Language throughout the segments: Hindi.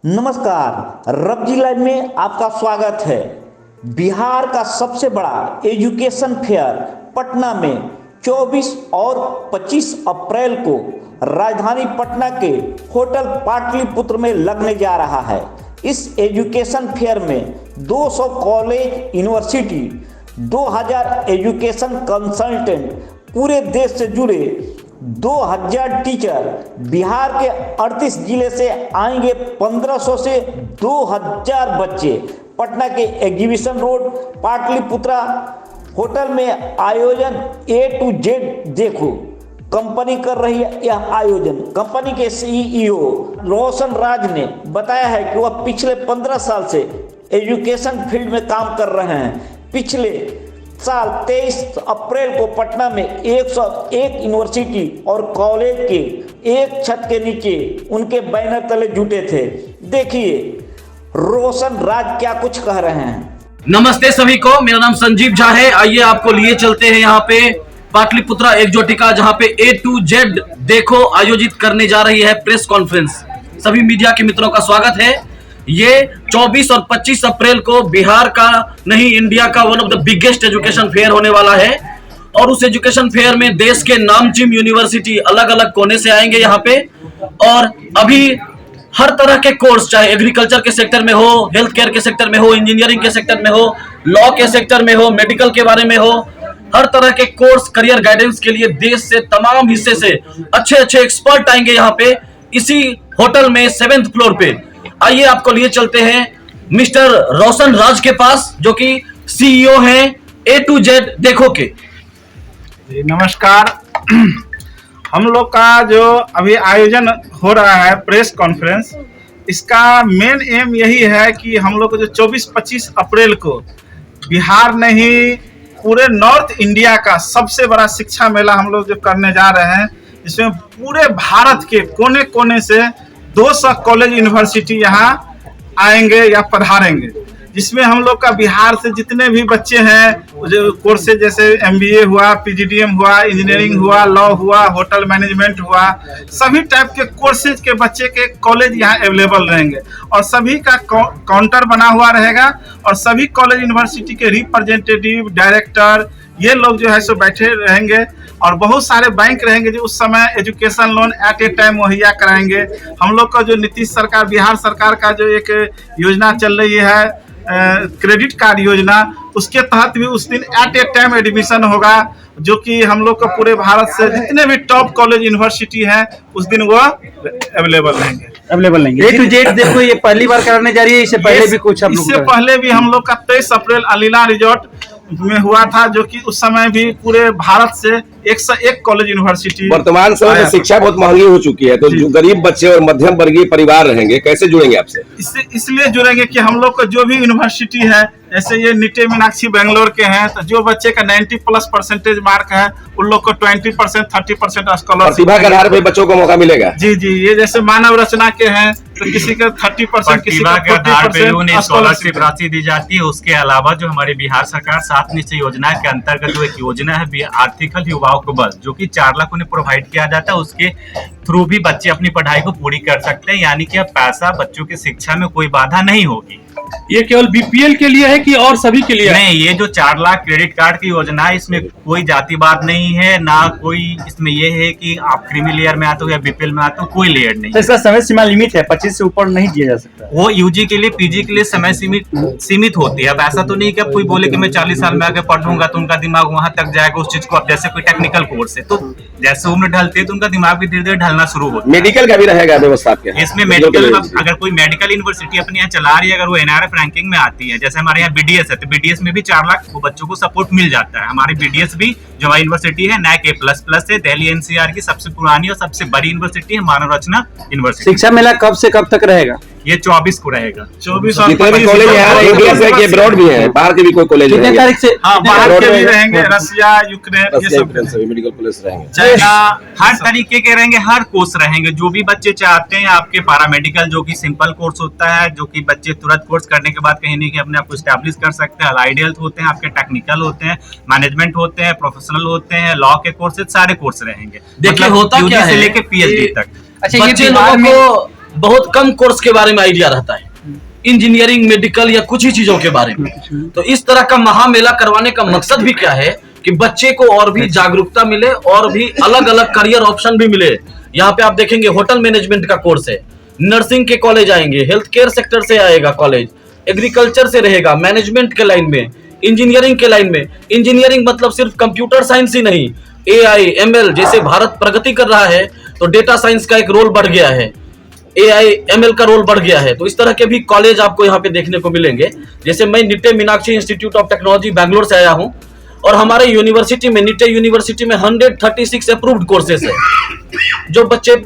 नमस्कार, रब्जी लाइव में आपका स्वागत है। बिहार का सबसे बड़ा एजुकेशन फेयर पटना में 24 और 25 अप्रैल को राजधानी पटना के होटल पाटलिपुत्र में लगने जा रहा है। इस एजुकेशन फेयर में 200 कॉलेज यूनिवर्सिटी, 2000 एजुकेशन कंसल्टेंट, पूरे देश से जुड़े 2000 टीचर, बिहार के 38 जिले से आएंगे 1500 से 2000 बच्चे। पटना के एग्जीबिशन रोड पाटलिपुत्रा होटल में आयोजन A to Z देखो कंपनी कर रही है। यह आयोजन कंपनी के CEO रोशन राज ने बताया है कि वह पिछले 15 साल से एजुकेशन फील्ड में काम कर रहे हैं। पिछले साल 23 अप्रैल को पटना में 101 यूनिवर्सिटी और कॉलेज के एक छत के नीचे उनके बैनर तले जुटे थे। देखिए रोशन राज क्या कुछ कह रहे हैं। नमस्ते सभी को, मेरा नाम संजीव झा है। आइए आपको लिए चलते हैं यहाँ पे पाटलिपुत्रा एक्जोटिका, जहाँ पे A to Z देखो आयोजित करने जा रही है प्रेस कॉन्फ्रेंस। सभी मीडिया के मित्रों का स्वागत है। ये 24 और 25 अप्रैल को बिहार का नहीं इंडिया का one of the biggest education fair होने वाला है। और उस एजुकेशन फेयर में देश के नामचीन यूनिवर्सिटी अलग अलग कोने से आएंगे यहाँ पे। और अभी हर तरह के कोर्स, चाहे एग्रीकल्चर के सेक्टर में हो, हेल्थ केयर के सेक्टर में हो, इंजीनियरिंग के सेक्टर में हो, लॉ के सेक्टर में हो, मेडिकल के बारे में हो, हर तरह के कोर्स करियर गाइडेंस के लिए देश से तमाम हिस्से से अच्छे अच्छे एक्सपर्ट आएंगे यहाँ पे इसी होटल में 7th फ्लोर पे। आइए आपको लिए चलते हैं मिस्टर रोशन राज के पास, जो कि CEO हैं A to Z देखो के। नमस्कार। हम लोग का जो अभी आयोजन हो रहा है प्रेस कॉन्फ्रेंस, इसका मेन एम यही है कि हम लोग को जो 24-25 अप्रैल को बिहार नहीं पूरे नॉर्थ इंडिया का सबसे बड़ा शिक्षा मेला हम लोग जो करने जा रहे हैं, इसमें पूरे भारत के कोने कोने से 200 कॉलेज यूनिवर्सिटी यहाँ आएंगे या पधारेंगे, जिसमें हम लोग का बिहार से जितने भी बच्चे हैं जो कोर्सेज जैसे MBA हुआ, PGDM हुआ, इंजीनियरिंग हुआ, लॉ हुआ, होटल मैनेजमेंट हुआ, सभी टाइप के कोर्सेज के बच्चे के कॉलेज यहाँ अवेलेबल रहेंगे। और सभी का काउंटर बना हुआ रहेगा और सभी कॉलेज यूनिवर्सिटी के रिप्रेजेंटेटिव, डायरेक्टर, ये लोग जो है सो बैठे रहेंगे। और बहुत सारे बैंक रहेंगे जो उस समय एजुकेशन लोन एट ए टाइम मुहैया कराएंगे। हम लोग का जो नीतीश सरकार, बिहार सरकार का जो एक योजना चल रही है क्रेडिट कार्ड योजना, उसके तहत भी उस दिन एट ए टाइम एडमिशन होगा, जो कि हम लोग को पूरे भारत से जितने भी टॉप कॉलेज यूनिवर्सिटी हैं उस दिन वो अवेलेबल रहेंगे। A to Z देखो ये पहली बार कराने जा रही है। इससे पहले भी कुछ हम लोग इससे पहले भी हम लोग का 23 अप्रैल अलीला रिजॉर्ट में हुआ था, जो कि उस समय भी पूरे भारत से 101 कॉलेज यूनिवर्सिटी। वर्तमान समय में शिक्षा बहुत महंगी हो चुकी है, तो जो गरीब बच्चे और मध्यम वर्गीय परिवार रहेंगे कैसे जुड़ेंगे आपसे? इसलिए जुड़ेंगे कि हम लोग को जो भी यूनिवर्सिटी है, जैसे ये नीटे मीनाक्षी बेंगलोर के हैं, तो जो बच्चे का 90+ परसेंटेज मार्क है उन लोग को 20%, 30% स्कॉलरशिप प्रतिभा के आधार पर बच्चों को मौका मिलेगा। जी जी, ये जैसे मानव रचना के हैं तो किसी का 30%, किसी का 40% स्कॉलरशिप राशि दी जाती है। उसके अलावा जो हमारी बिहार सरकार 7 निश्चय योजना के अंतर्गत जो एक योजना है आर्थिक युवाओं को बल, जो कि 4 लाख उन्हें प्रोवाइड किया जाता है, उसके थ्रू भी बच्चे अपनी पढ़ाई को पूरी कर सकते हैं। यानी कि अब पैसा बच्चों की शिक्षा में कोई बाधा नहीं होगी। ये केवल BPL के लिए है कि और सभी के लिए? नहीं, ये जो 4 लाख क्रेडिट कार्ड की योजना है, इसमें कोई जातिवाद नहीं है, ना कोई इसमें ये है कि आप क्रीमी लेयर में आते हो या BPL में आते हो, कोई लेयर नहीं। तो इसका समय सीमा लिमिट है, 25 से ऊपर नहीं दिया जा सकता। वो UG के लिए, PG के लिए समय सीमित होती है। अब ऐसा तो नहीं कि अब कोई बोले कि मैं 40 साल में आके पढ़ूंगा तो उनका दिमाग वहां तक जाएगा उस चीज को। अब जैसे कोई टेक्निकल कोर्स है तो जैसे उम्र ढलती है तो उनका दिमाग भी धीरे धीरे ढलना शुरू होता है। मेडिकल का भी रहेगा व्यवस्था आपके? इसमें मेडिकल, अगर कोई मेडिकल यूनिवर्सिटी अपने यहाँ चला रही है, अगर वो NRF रैंकिंग में आती है, जैसे हमारे यहाँ BDS है, तो BDS में भी 4 लाख वो बच्चों को सपोर्ट मिल जाता है। हमारी BDS भी जो हमारी यूनिवर्सिटी है NAC A++ है, दिल्ली NCR की सबसे पुरानी और सबसे बड़ी यूनिवर्सिटी है मानव रचना यूनिवर्सिटी। शिक्षा मेला कब से कब तक रहेगा? ये 24 को रहेगा। 24 और जितने भी कॉलेज है, इंडिया से कि अब्रॉड भी है, बाहर के भी कोई कॉलेज कितने तारीख से? हाँ, बाहर के भी रहेंगे, रसिया, यूक्रेन, ये सब सभी मेडिकल कॉलेज रहेंगे। चाइना, हर तरीके के रहेंगे, हर कोर्स रहेंगे। जो भी बच्चे चाहते हैं, आपके पैरामेडिकल जो कि सिंपल कोर्स होता है, जो कि बच्चे तुरंत कोर्स करने के बाद कहीं नहीं कहीं अपने आप को एस्टैब्लिश कर सकते हैं। अलाइड हेल्थ होते हैं, आपके टेक्निकल होते हैं, मैनेजमेंट होते हैं, प्रोफेशनल होते हैं, लॉ के कोर्सेज, सारे कोर्स रहेंगे। देखिए होता क्या है से लेके PhD तक। अच्छा, बच्चे लोगों को बहुत कम कोर्स के बारे में आइडिया रहता है, इंजीनियरिंग, मेडिकल या कुछ ही चीजों के बारे में। तो इस तरह का महामेला करवाने का मकसद भी क्या है कि बच्चे को और भी जागरूकता मिले और भी अलग अलग करियर ऑप्शन भी मिले। यहाँ पे आप देखेंगे होटल मैनेजमेंट का कोर्स है, नर्सिंग के कॉलेज आएंगे, हेल्थ केयर सेक्टर से आएगा कॉलेज, एग्रीकल्चर से रहेगा, मैनेजमेंट के लाइन में, इंजीनियरिंग के लाइन में। इंजीनियरिंग मतलब सिर्फ कंप्यूटर साइंस ही नहीं, AI, ML जैसे भारत प्रगति कर रहा है तो डेटा साइंस का एक रोल बढ़ गया है, AI, ML का रोल बढ़ गया है। तो इस तरह के भी कॉलेज आपको यहाँ पे देखने को मिलेंगे। जैसे मैं Nitte Meenakshi institute of technology Bangalore से आया हूँ और हमारे यूनिवर्सिटी में, निट्टे यूनिवर्सिटी में 136 अप्रूव्ड कोर्सेज है, जो बच्चे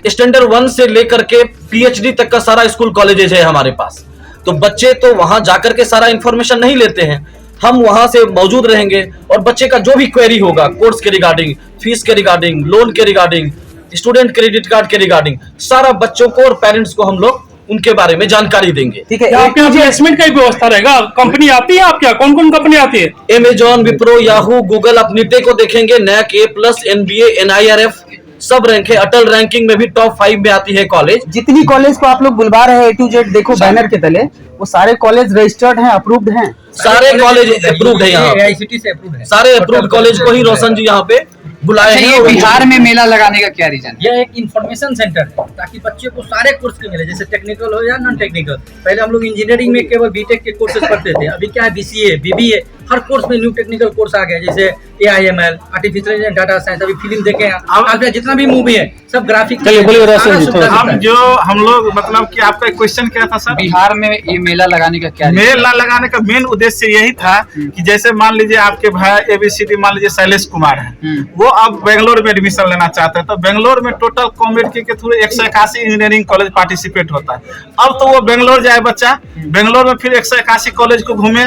स्टैंडर्ड 1 से लेकर के PhD तक का सारा स्कूल कॉलेजेस है हमारे पास। तो बच्चे तो वहां जाकर के सारा इंफॉर्मेशन नहीं लेते हैं, हम वहां से मौजूद रहेंगे और बच्चे का जो भी क्वेरी होगा कोर्स के रिगार्डिंग, फीस के रिगार्डिंग, लोन के रिगार्डिंग, स्टूडेंट क्रेडिट कार्ड के रिगार्डिंग, सारा बच्चों को और पेरेंट्स को हम लोग उनके बारे में जानकारी देंगे। ठीक है, आपके यहाँ प्लेसमेंट का भी व्यवस्था रहेगा? कंपनी आती है आपके यहाँ? कौन कौन कंपनी आती है? Amazon, Wipro, Yahoo, Google. आप निटे को देखेंगे, NAC, A+, NBA, NIRF सब रैंक है। अटल रैंकिंग में भी टॉप 5 में आती है कॉलेज। जितनी कॉलेज को आप लोग बुलवा रहे हैं A to Z, देखो बैनर के तले, वो सारे कॉलेज रजिस्टर्ड हैं, अप्रूव्ड हैं, सारे कॉलेज अप्रूव्ड है यहाँ, AICTE से अप्रूव्ड है। सारे अप्रूव्ड कॉलेज को ही रोशन जी यहाँ पे बुलाए अच्छा, हैं। ये और बिहार में मेला लगाने का क्या रीजन? यह एक इंफॉर्मेशन सेंटर है ताकि बच्चे को सारे कोर्स के मिले, जैसे टेक्निकल हो या नॉन टेक्निकल। पहले हम लोग इंजीनियरिंग में केवल BTech के कोर्सेज पढ़ते थे, अभी क्या है BCA, BBA, हर कोर्स में न्यू टेक्निकल कोर्स आ गया, जैसे AI, ML, artificial intelligence, data science. अभी फिल्म देखे हैं आप, जितना भी मूवी है सब ग्राफिक्स। अब जो हम लोग मतलब कि आपका क्वेश्चन क्या था सर? बिहार में ये मेला लगाने का क्या? मेला लगाने का मेन उद्देश्य यही था कि जैसे मान लीजिए आपके भाई ABCD मान लीजिए शैलेश कुमार है, वो अब बेंगलोर में एडमिशन लेना चाहते हैं, तो बेंगलोर में टोटल कॉमेडी के थ्रू 181 इंजीनियरिंग कॉलेज पार्टिसिपेट होता है। अब तो वो बेंगलोर जाए बच्चा, बेंगलोर में फिर 181 कॉलेज को घूमे,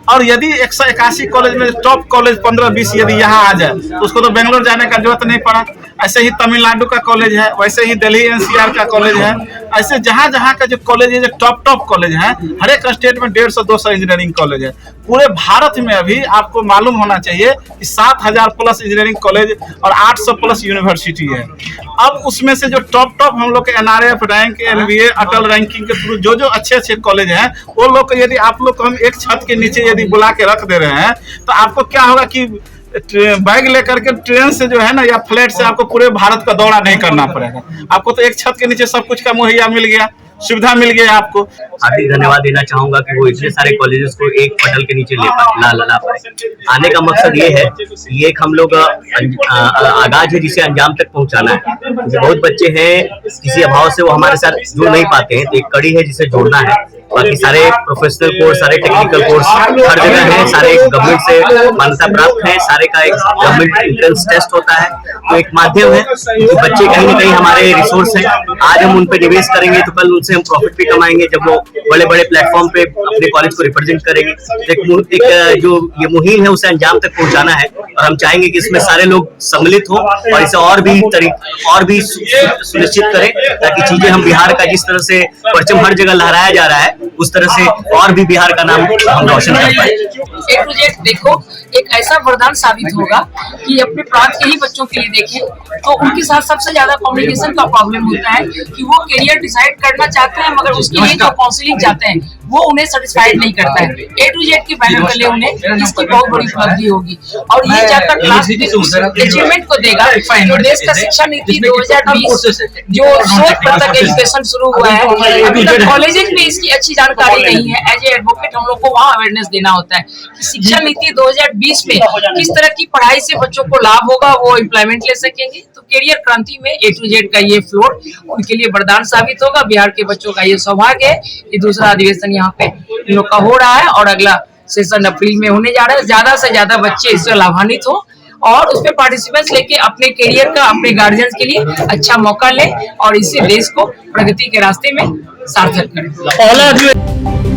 और यदि 181 कॉलेज में टॉप कॉलेज 15-20 यदि यहाँ आ जाए तो उसको तो बेंगलोर जाने का जरूरत नहीं पड़ा। ऐसे ही तमिलनाडु का कॉलेज है, वैसे ही दिल्ली NCR का कॉलेज है, ऐसे जहाँ जहाँ का जो कॉलेज है, जो टॉप कॉलेज है, हर एक स्टेट में 150-200 इंजीनियरिंग कॉलेज है। पूरे भारत में अभी आपको मालूम होना चाहिए कि 7000 प्लस इंजीनियरिंग कॉलेज और 800 प्लस यूनिवर्सिटी है। अब उसमें से जो टॉप हम लोग के NRF रैंक, NBA, अटल रैंकिंग के थ्रू जो अच्छे कॉलेज हैं, वो लोग को यदि आप लोग को हम एक छत के नीचे यदि बुला के रख दे रहे हैं तो आपको क्या होगा कि बैग लेकर के ट्रेन से जो है ना या फ्लाइट से आपको पूरे भारत का दौरा नहीं करना पड़ेगा। आपको तो एक छत के नीचे सब कुछ का मुहैया मिल गया, सुविधा मिल गया आपको। हार्दिक धन्यवाद देना चाहूंगा कि वो इतने सारे कॉलेजेस को एक पटल के नीचे ला पाए। आने का मकसद ये है कि एक हम लोग आगाज है जिसे अंजाम तक पहुंचाना है। बहुत बच्चे हैं किसी अभाव से वो हमारे साथ जुड़ नहीं पाते हैं, तो एक कड़ी है जिसे जोड़ना है। बाकी सारे प्रोफेशनल कोर्स, सारे टेक्निकल कोर्स हर जगह है, सारे गवर्नमेंट से मान्यता प्राप्त है, सारे का एक गवर्नमेंट एंट्रेंस टेस्ट होता है। तो एक माध्यम है कि बच्चे कहीं न कहीं हमारे रिसोर्स हैं, आज हम उन पर निवेश करेंगे तो कल उनसे हम प्रॉफिट भी कमाएंगे जब वो बड़े बड़े प्लेटफॉर्म पे अपने कॉलेज को रिप्रेजेंट करेंगे। एक जो ये मुहिम है उसे अंजाम तक पहुंचाना है और हम चाहेंगे कि इसमें सारे लोग सम्मिलित हो और इसे और भी सुनिश्चित करें ताकि चीजें हम बिहार का जिस तरह से परचम हर जगह लहराया जा रहा है उस तरह से और भी बिहार का नाम हम रोशन कर पाए। A to Z देखो एक ऐसा वरदान साबित होगा कि अपने प्रांत के ही बच्चों के लिए देखें तो उनके साथ सबसे ज्यादा कम्युनिकेशन का प्रॉब्लम होता है कि वो करियर डिसाइड करना चाहते हैं मगर उसके लिए जो काउंसलिंग जाते हैं वो उन्हें सेटिस्फाइड नहीं करता है। A to Z की बैनर तले उन्हें इसकी बहुत बड़ी उपलब्धि होगी और ये जाकर क्लास अचीवमेंट को देगा। देश का शिक्षा नीति 2020 जो शोध पत्रक एजुकेशन शुरू हुआ है, अभी तक कॉलेजेस में इसकी अच्छी जानकारी नहीं है। एज ए एडवोकेट हम लोग को वहाँ अवेयरनेस देना होता है कि शिक्षा नीति 2020 में किस तरह की पढ़ाई से बच्चों को लाभ होगा, वो एम्प्लॉयमेंट ले सकेंगे। तो करियर क्रांति में A to Z का ये फ्लोर उनके लिए वरदान साबित होगा। बिहार के बच्चों का ये सौभाग्य है कि दूसरा अधिवेशन यहाँ पे इन लोग का हो रहा है और अगला सेशन अप्रैल में होने जा रहा है। ज्यादा से ज्यादा बच्चे इससे लाभान्वित हो और उसमें पार्टिसिपेंट्स लेके अपने करियर का, अपने गार्जियंस के लिए अच्छा मौका ले और इससे देश को प्रगति के रास्ते में सार्थक करें।